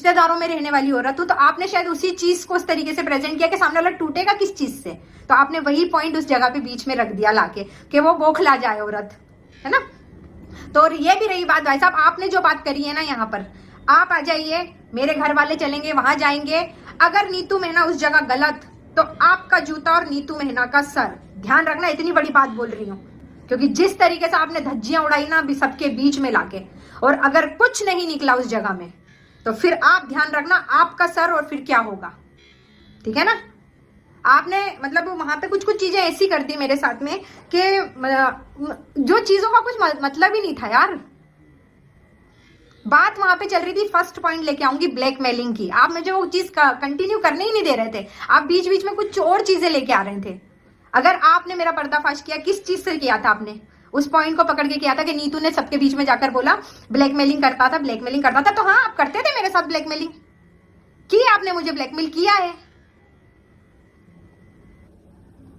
रिश्तेदारों में रहने वाली औरत हूँ, तो आपने शायद उसी चीज को उस तरीके से प्रेजेंट किया कि सामने वाला टूटेगा किस चीज से, तो आपने वही पॉइंट उस जगह पे बीच में रख दिया लाके कि वो बौखला जाए औरत, है ना। तो ये भी रही बात भाई साहब, आपने जो बात करी है ना, यहाँ पर आप आ जाइए, मेरे घर वाले चलेंगे, वहां जाएंगे, अगर नीतू मेहना उस जगह गलत, तो आपका जूता और नीतू मेहना का सर। ध्यान रखना, इतनी बड़ी बात बोल रही हूँ, क्योंकि जिस तरीके से आपने धज्जियां उड़ाई ना अभी सबके बीच में लाके, और अगर कुछ नहीं निकला उस जगह में, तो फिर आप ध्यान रखना आपका सर, और फिर क्या होगा, ठीक है ना। आपने मतलब वहां पे कुछ कुछ चीजें ऐसी कर दी मेरे साथ में कि जो चीजों का कुछ मतलब ही नहीं था यार। बात वहां पे चल रही थी, फर्स्ट पॉइंट लेके आऊंगी ब्लैकमेलिंग की, आप मुझे वो चीज कंटिन्यू करने ही नहीं दे रहे थे, आप बीच बीच में कुछ और चीजें लेके आ रहे थे। अगर आपने मेरा पर्दाफाश किया, किस चीज से किया था आपने, उस पॉइंट को पकड़ के किया था कि नीतू ने सबके बीच में जाकर बोला ब्लैकमेलिंग करता था, ब्लैकमेलिंग करता था। तो हाँ, आप करते थे मेरे साथ ब्लैकमेलिंग की, आपने मुझे ब्लैकमेल किया है,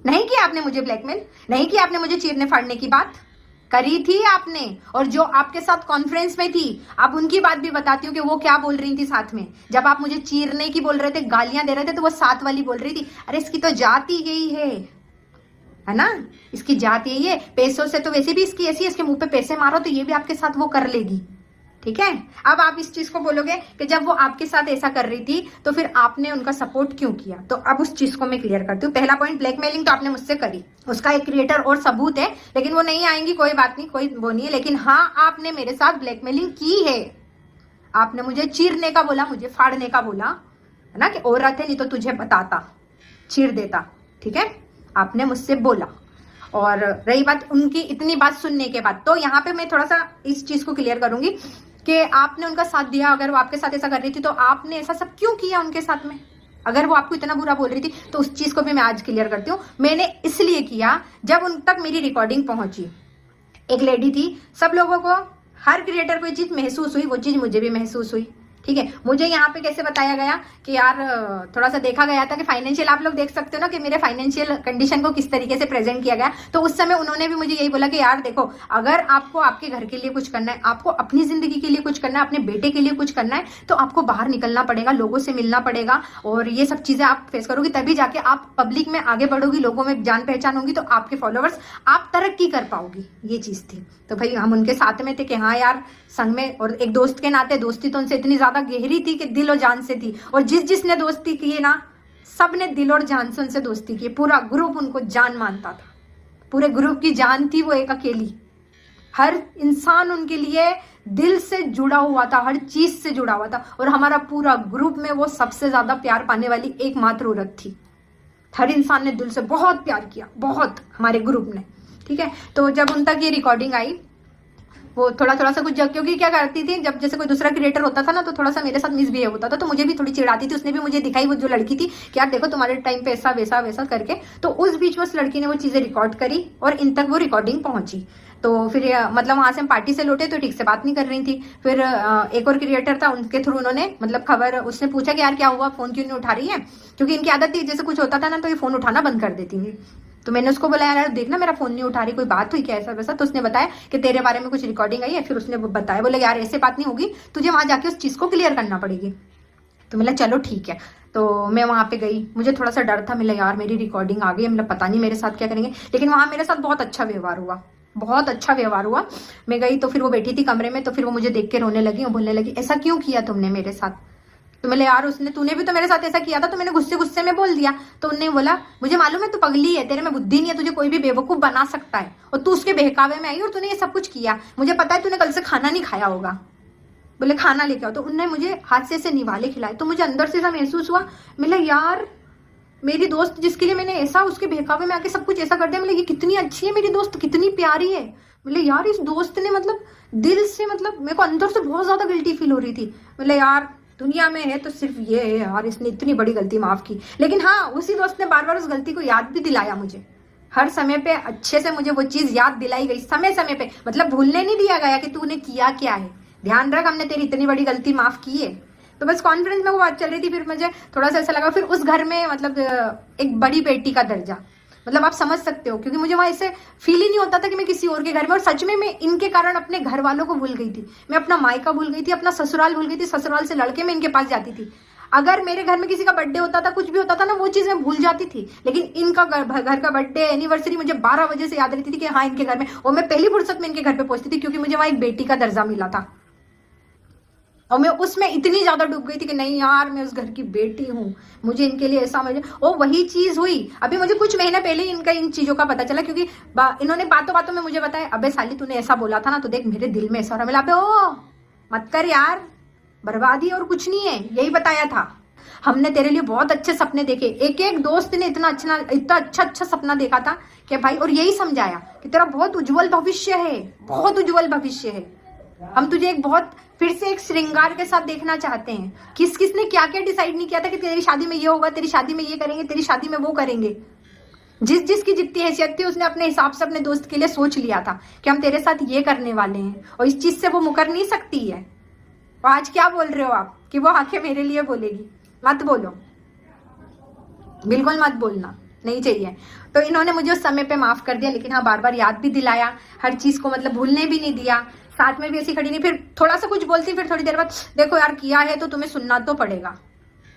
नहीं किया आपने मुझे ब्लैकमेल, नहीं किया आपने मुझे चीरने फाड़ने की बात करी थी आपने। और जो आपके साथ कॉन्फ्रेंस में थी, आप उनकी बात भी बताती हूँ कि वो क्या बोल रही थी साथ में, जब आप मुझे चीरने की बोल रहे थे, गालियां दे रहे थे, तो वो साथ वाली बोल रही थी, अरे इसकी तो जाति यही है ना, इसकी जात यही है, पैसों से तो वैसे भी इसकी ऐसी है, इसके मुंह पे पैसे मारो तो ये भी आपके साथ वो कर लेगी, ठीक है। अब आप इस चीज को बोलोगे कि जब वो आपके साथ ऐसा कर रही थी तो फिर आपने उनका सपोर्ट क्यों किया, तो अब उस चीज को मैं क्लियर करती हूँ। पहला पॉइंट, ब्लैकमेलिंग तो आपने मुझसे करी, उसका एक क्रिएटर और सबूत है, लेकिन वो नहीं आएंगी, कोई बात नहीं, कोई वो नहीं है, लेकिन हाँ आपने मेरे साथ ब्लैकमेलिंग की है। आपने मुझे चीरने का बोला, मुझे फाड़ने का बोला, है ना, कि औरत है नहीं तो तुझे बताता, चीर देता, ठीक है, आपने मुझसे बोला। और रही बात उनकी इतनी बात सुनने के बाद, तो यहाँ पे मैं थोड़ा सा इस चीज को क्लियर करूंगी कि आपने उनका साथ दिया, अगर वो आपके साथ ऐसा कर रही थी तो आपने ऐसा सब क्यों किया उनके साथ में, अगर वो आपको इतना बुरा बोल रही थी, तो उस चीज को भी मैं आज क्लियर करती हूँ। मैंने इसलिए किया, जब उन तक मेरी रिकॉर्डिंग पहुंची, एक लेडी थी, सब लोगों को, हर क्रिएटर को ये चीज महसूस हुई, वो चीज मुझे भी महसूस हुई, ठीक है। मुझे यहाँ पे कैसे बताया गया कि यार थोड़ा सा देखा गया था कि फाइनेंशियल, आप लोग देख सकते हो ना कि मेरे फाइनेंशियल कंडीशन को किस तरीके से प्रेजेंट किया गया, तो उस समय उन्होंने भी मुझे यही बोला कि यार देखो, अगर आपको आपके घर के लिए कुछ करना है, आपको अपनी जिंदगी के लिए कुछ करना है, अपने बेटे के लिए कुछ करना है, तो आपको बाहर निकलना पड़ेगा, लोगों से मिलना पड़ेगा, और ये सब चीजें आप फेस करोगी, तभी जाके आप पब्लिक में आगे बढ़ोगी, लोगों में जान पहचान होगी, तो आपके फॉलोअर्स, आप तरक्की कर पाओगी, ये चीज थी। तो भाई हम उनके साथ में थे कि हाँ यार संग में, और एक दोस्त के नाते दोस्ती तो उनसे इतनी ज्यादा गहरी थी कि दिल और जान से थी, और जिसने दोस्ती की ना, सबने दिल और जान से उनसे दोस्ती की, पूरा ग्रुप उनको जान मानता था, पूरे ग्रुप की जान थी वो एक अकेली, हर इंसान उनके लिए दिल से जुड़ा हुआ था, हर चीज से जुड़ा हुआ था, और हमारा पूरा ग्रुप में वो सबसे ज्यादा प्यार पाने वाली एकमात्र औरत थी। हर इंसान ने दिल से बहुत प्यार किया, बहुत, हमारे ग्रुप ने, ठीक है। तो जब उन तक ये रिकॉर्डिंग आई, वो थोड़ा थोड़ा सा कुछ, क्योंकि क्या करती थी, जब जैसे कोई दूसरा क्रिएटर होता था ना, तो थोड़ा सा मेरे साथ मिसबिहेव होता था, तो मुझे भी थोड़ी चिढ़ाती थी। उसने भी मुझे दिखाई, वो जो लड़की थी, कि यार देखो तुम्हारे टाइम पे ऐसा वैसा वैसा करके, तो उस बीच में उस लड़की ने वो चीजें रिकॉर्ड करी और इन तक वो रिकॉर्डिंग पहुंची। तो फिर मतलब वहां से हम पार्टी से लौटे तो ठीक से बात नहीं कर रही थी। फिर एक और क्रिएटर था, उनके थ्रू उन्होंने मतलब खबर, उसने पूछा कि यार क्या हुआ, फोन क्यों नहीं उठा रही है, क्योंकि इनकी आदत थी जैसे कुछ होता था ना तो ये फोन उठाना बंद कर देती थी। तो मैंने उसको बोला यार देखना मेरा फोन नहीं उठा रही, कोई बात हुई क्या ऐसा वैसा, तो उसने बताया कि तेरे बारे में कुछ रिकॉर्डिंग आई है। फिर उसने बताया, बोले यार ऐसे बात नहीं होगी, तुझे वहां जाके उस चीज को क्लियर करना पड़ेगी। तो मैंने चलो ठीक है, तो मैं वहां पे गई। मुझे थोड़ा सा डर था, मिला यार मेरी रिकॉर्डिंग आ गई, मतलब पता नहीं मेरे साथ क्या करेंगे, लेकिन वहां मेरे साथ बहुत अच्छा व्यवहार हुआ, बहुत अच्छा व्यवहार हुआ। मैं गई तो फिर वो बैठी थी कमरे में, तो फिर वो मुझे देख के रोने लगी और बोलने लगी ऐसा क्यों किया तुमने मेरे साथ। तो मैंने यार तूने भी तो मेरे साथ ऐसा किया था, तो मैंने गुस्से गुस्से में बोल दिया। तो उन्होंने बोला मुझे मालूम है तू पगली है, तेरे में बुद्धि नहीं है, तुझे कोई भी बेवकूफ बना सकता है, और तू उसके बहकावे में आई और तूने ये सब कुछ किया। मुझे पता है तूने कल से खाना नहीं खाया होगा, बोले खाना लेके आओ। तो उन्होंने मुझे हाथ से ऐसे निवाले खिलाए, तो मुझे अंदर से ऐसा महसूस हुआ, मिला यार मेरी दोस्त जिसके लिए मैंने ऐसा उसके बहकावे में आके सब कुछ ऐसा कर दिया, मतलब ये कितनी अच्छी है मेरी दोस्त, कितनी प्यारी है। बोले यार इस दोस्त ने मतलब दिल से, मतलब मेरे को अंदर से बहुत ज्यादा गिल्टी फील हो रही थी। बोले यार दुनिया में है तो सिर्फ ये है यार, इसने इतनी बड़ी गलती माफ की। लेकिन हाँ उसी दोस्त ने बार बार उस गलती को याद भी दिलाया मुझे, हर समय पे अच्छे से मुझे वो चीज याद दिलाई गई, समय समय पे, मतलब भूलने नहीं दिया गया कि तूने किया क्या है, ध्यान रख हमने तेरी इतनी बड़ी गलती माफ की है। तो बस कॉन्फ्रेंस में वो बात चल रही थी। फिर मुझे थोड़ा सा ऐसा लगा, फिर उस घर में मतलब एक बड़ी बेटी का दर्जा, मतलब आप समझ सकते हो, क्योंकि मुझे वहां ऐसे फील ही नहीं होता था कि मैं किसी और के घर में, और सच में मैं इनके कारण अपने घर वालों को भूल गई थी। मैं अपना मायका भूल गई थी, अपना ससुराल भूल गई थी, ससुराल से लड़के मैं इनके पास जाती थी। अगर मेरे घर में किसी का बर्थडे होता था, कुछ भी होता था ना, वो चीज मैं भूल जाती थी। लेकिन इनका घर का बर्थडे, एनिवर्सरी मुझे 12 बजे से याद रहती थी कि हाँ इनके घर में, और मैं पहली फुर्सत में इनके घर पे पहुंचती थी, क्योंकि मुझे वहां एक बेटी का दर्जा मिला था। और मैं उसमें इतनी ज्यादा डूब गई थी कि नहीं यार मैं उस घर की बेटी हूँ, मुझे इनके लिए ऐसा, मुझे और वही चीज हुई। अभी मुझे कुछ महीने पहले ही इनका इन चीजों का पता चला, क्योंकि इन्होंने बातों बातों में मुझे बताया, अबे साली तूने ऐसा बोला था ना, तो देख मेरे दिल में ऐसा हो रहा। मिला ओ मत कर यार, बर्बादी और कुछ नहीं है, यही बताया था। हमने तेरे लिए बहुत अच्छे सपने देखे, एक एक दोस्त ने इतना अच्छा सपना देखा था कि भाई, और यही समझाया कि तेरा बहुत उज्जवल भविष्य है, बहुत उज्जवल भविष्य है। हम तुझे एक बहुत फिर से एक श्रृंगार के साथ देखना चाहते हैं। किस किस ने क्या क्या डिसाइड नहीं किया था कि तेरी शादी में ये होगा, तेरी शादी में ये करेंगे, तेरी शादी में वो करेंगे। जिस जिसकी जितनी हैसियत थी उसने अपने हिसाब से अपने दोस्त के लिए सोच लिया था कि हम तेरे साथ ये करने वाले हैं, और इस चीज से वो मुकर नहीं सकती है। और आज क्या बोल रहे हो आप कि वो आके मेरे लिए बोलेगी? मत बोलो, बिल्कुल मत बोलना, नहीं चाहिए। तो इन्होंने मुझे उस समय पे माफ कर दिया, लेकिन हाँ बार बार याद भी दिलाया, हर चीज को मतलब भूलने भी नहीं दिया। साथ में भी ऐसी खड़ी नहीं, फिर थोड़ा सा कुछ बोलती, फिर थोड़ी देर बाद देखो यार किया है तो तुम्हें सुनना तो पड़ेगा,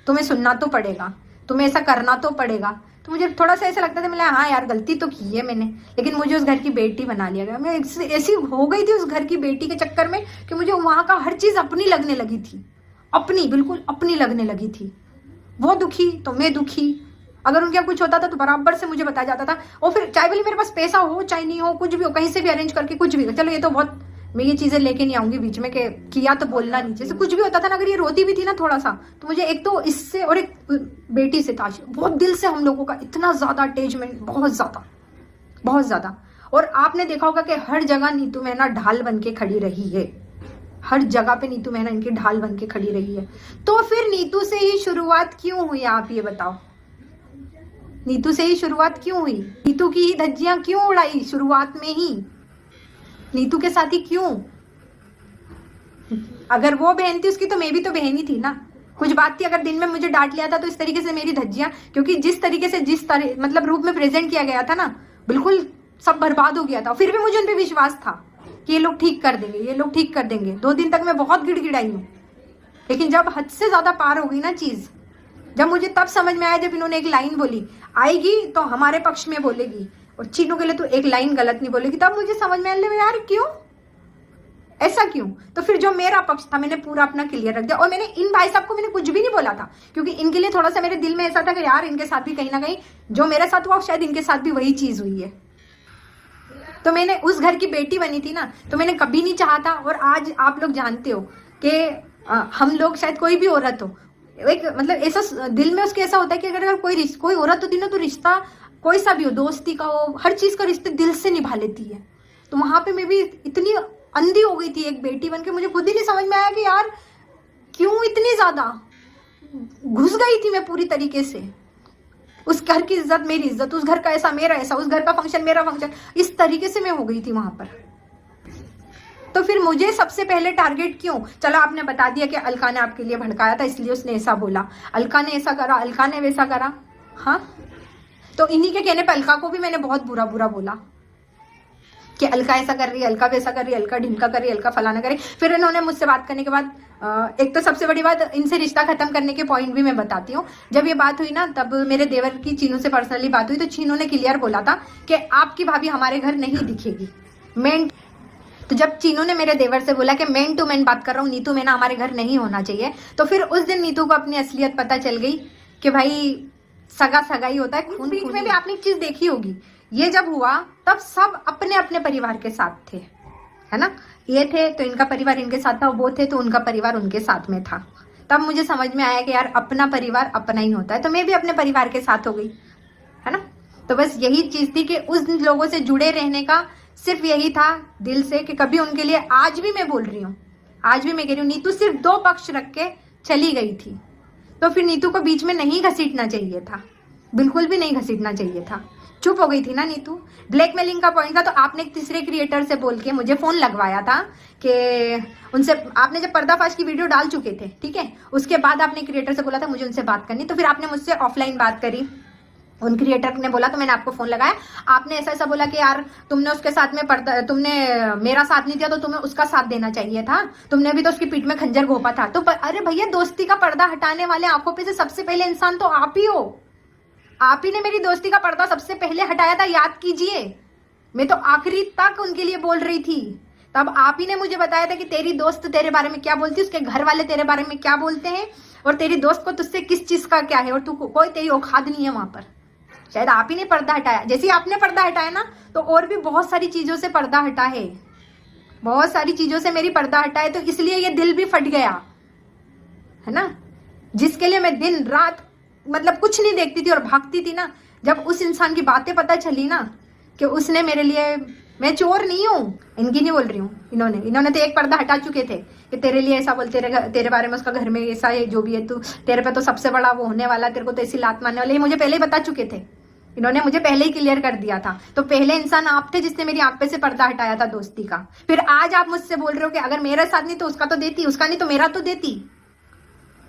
तुम्हें सुनना तो पड़ेगा, तुम्हें ऐसा करना तो पड़ेगा। तो मुझे थोड़ा सा ऐसा लगता था, मैं हाँ यार गलती तो की है मैंने, लेकिन मुझे उस घर की बेटी बना लिया गया। मैं ऐसी हो गई थी उस घर की बेटी के चक्कर में कि मुझे वहां का हर चीज अपनी लगने लगी थी, अपनी, बिल्कुल अपनी लगने लगी थी। वो दुखी तो मैं दुखी, अगर उनके यहाँ कुछ होता था तो बराबर से मुझे बताया जाता था। और फिर चाहे बोली मेरे पास पैसा हो चाहे नहीं हो, कुछ भी हो, कहीं से भी अरेंज करके कुछ भी, चलो ये तो बहुत, मैं ये चीजें लेके नहीं आऊंगी बीच में कि किया तो बोलना नहीं, जैसे कुछ भी होता था ना, अगर ये रोती भी थी ना थोड़ा सा, तो मुझे एक तो इससे और एक बेटी से था बहुत दिल से हम लोगों का इतना ज्यादा अटैचमेंट, बहुत ज्यादा, बहुत ज्यादा। और आपने देखा होगा कि हर जगह नीतू मेहना ढाल बन के खड़ी रही है, हर जगह पे नीतू मेहना इनकी ढाल बन के खड़ी रही है। तो फिर नीतू से ही शुरुआत क्यों हुई, आप ये बताओ? नीतू से ही शुरुआत क्यों हुई? नीतू की ही धज्जियां क्यों उड़ाई शुरुआत में ही? नीतू के साथ ही क्यों? अगर वो बहन थी उसकी, तो मैं भी तो बहन ही थी ना। कुछ बात थी, अगर दिन में मुझे डांट लिया था तो इस तरीके से मेरी धज्जियां, क्योंकि जिस तरीके से जिस तरह मतलब रूप में प्रेजेंट किया गया था ना, बिल्कुल सब बर्बाद हो गया था। फिर भी मुझे उन पर विश्वास था कि ये लोग ठीक कर देंगे, ये लोग ठीक कर देंगे। 2 दिन तक मैं बहुत गिड़गिड़ाई हूँ, लेकिन जब हद से ज्यादा पार हो गई ना चीज, जब मुझे तब समझ में आया, जब इन्होंने एक लाइन बोली, आएगी तो हमारे पक्ष में बोलेगी और चीनों के लिए तो एक लाइन गलत नहीं बोलेगी, तब मुझे समझ में आया यार क्यों ऐसा क्यों। तो फिर जो मेरा पक्ष था मैंने पूरा अपना क्लियर रख दिया, और मैंने इन भाई साहब को मैंने कुछ भी नहीं बोला था, क्योंकि इनके लिए थोड़ा सा मेरे दिल में ऐसा था कि यार इनके साथ भी कहीं ना कहीं जो मेरे साथ हुआ शायद इनके साथ भी वही चीज हुई है। तो मैंने उस घर की बेटी बनी थी ना, तो मैंने कभी नहीं चाहा था। और आज आप लोग जानते हो कि हम लोग शायद कोई भी औरत हो, एक मतलब ऐसा दिल में उसके ऐसा होता है कि अगर कोई औरत होती ना, तो रिश्ता कोई सा भी हो, दोस्ती का हो, हर चीज का रिश्ते दिल से निभा लेती है। तो वहां पे मैं भी इतनी अंधी हो गई थी एक बेटी बन के, मुझे खुद ही नहीं समझ में आया कि यार क्यों इतनी ज्यादा घुस गई थी मैं पूरी तरीके से। उस घर की इज्जत मेरी इज्जत, उस घर का ऐसा मेरा ऐसा, उस घर का फंक्शन मेरा फंक्शन, इस तरीके से मैं हो गई थी वहां पर। तो फिर मुझे सबसे पहले टारगेट क्यों? चलो आपने बता दिया कि अलका ने आपके लिए भड़काया था इसलिए उसने ऐसा बोला, अलका ने ऐसा करा, अलका ने वैसा करा। हाँ, तो इन्हीं के कहने पर अलका को भी मैंने बहुत बुरा बुरा बोला कि अलका ऐसा कर रही है, अलका वैसा कर रही है, अलका ढिमका कर रही है, अलका फलाना करे। फिर इन्होंने मुझसे बात करने के बाद एक तो सबसे बड़ी बात, इनसे रिश्ता खत्म करने के पॉइंट भी मैं बताती हूँ। जब ये बात हुई ना, तब मेरे देवर की चीनू से पर्सनली बात हुई, तो चीनू ने क्लियर बोला था कि आपकी भाभी हमारे घर नहीं दिखेगी। मेन तो जब चीनू ने मेरे देवर से बोला कि मैन टू मैन बात कर रहा हूँ, नीतू मैना हमारे घर नहीं होना चाहिए, तो फिर उस दिन नीतू को अपनी असलियत पता चल गई कि भाई सगा सगा ही होता है। खून बीच में भी आपने एक चीज देखी होगी, ये जब हुआ तब सब अपने अपने परिवार के साथ थे, है ना। ये थे तो इनका परिवार इनके साथ था, वो थे तो उनका परिवार उनके साथ में था। तब मुझे समझ में आया कि यार अपना परिवार अपना ही होता है, तो मैं भी अपने परिवार के साथ हो गई, है ना। तो बस यही चीज थी कि उस लोगों से जुड़े रहने का सिर्फ यही था दिल से, कि कभी उनके लिए, आज भी मैं बोल रही हूँ, आज भी मैं कह रही हूँ, नीतू सिर्फ 2 पक्ष रख के चली गई थी। तो फिर नीतू को बीच में नहीं घसीटना चाहिए था, बिल्कुल भी नहीं घसीटना चाहिए था। चुप हो गई थी ना नीतू। ब्लैकमेलिंग का पॉइंट था, तो आपने एक तीसरे क्रिएटर से बोल के मुझे फोन लगवाया था कि उनसे, आपने जब पर्दाफाश की वीडियो डाल चुके थे, ठीक है, उसके बाद आपने क्रिएटर से बोला था मुझे उनसे बात करनी, तो फिर आपने मुझसे ऑफलाइन बात करी, उन क्रिएटर ने बोला तो मैंने आपको फोन लगाया, आपने ऐसा ऐसा बोला कि यार तुमने उसके साथ में पर्दा, तुमने मेरा साथ नहीं दिया तो तुम्हें उसका साथ देना चाहिए था, तुमने भी तो उसकी पीठ में खंजर घोंपा था। तो अरे भैया, दोस्ती का पर्दा हटाने वाले आंखों पे से सबसे पहले इंसान तो आप ही हो। आप ही ने मेरी दोस्ती का पर्दा सबसे पहले हटाया था, याद कीजिए। मैं तो आखिरी तक उनके लिए बोल रही थी, तब आप ही ने मुझे बताया था कि तेरी दोस्त तेरे बारे में क्या बोलती है, उसके घर वाले तेरे बारे में क्या बोलते हैं, और तेरी दोस्त को तुझसे किस चीज का क्या है, और तू कोई तेरी औकात नहीं है वहां पर। शायद आप ही ने पर्दा हटाया। जैसे ही आपने पर्दा हटाया ना, तो और भी बहुत सारी चीजों से पर्दा हटा है, बहुत सारी चीजों से मेरी पर्दा हटा है। तो इसलिए ये दिल भी फट गया है ना, जिसके लिए मैं दिन रात मतलब कुछ नहीं देखती थी और भागती थी ना, जब उस इंसान की बातें पता चली ना कि उसने मेरे लिए, मैं चोर नहीं हूँ, इनकी नहीं बोल रही हूँ, इन्होंने तो एक पर्दा हटा चुके थे कि तेरे लिए ऐसा बोल, तेरे बारे में उसका घर में ऐसा है, जो भी है, तू तेरे पे तो सबसे बड़ा वो होने वाला, तेरे को तो ऐसी लात मारने वाली, मुझे पहले ही बता चुके थे। इन्होंने मुझे पहले ही क्लियर कर दिया था। तो पहले इंसान आप थे जिसने मेरी आंख पे से पर्दा हटाया था दोस्ती का। फिर आज आप मुझसे बोल रहे हो कि अगर मेरे साथ नहीं तो उसका तो देती, उसका नहीं तो मेरा तो देती।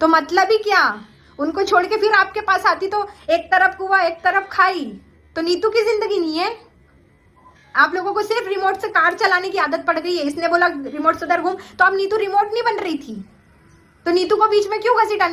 तो मतलब ही क्या, उनको छोड़ के फिर आपके पास आती तो एक तरफ कुआ एक तरफ खाई। तो नीतू की जिंदगी नहीं है। आप लोगों को सिर्फ रिमोट से कार चलाने की आदत पड़ गई है। इसने बोला रिमोट से उधर घूम, तो अब नीतू रिमोट नहीं बन रही थी, तो नीतू को बीच में क्यों घसीटा?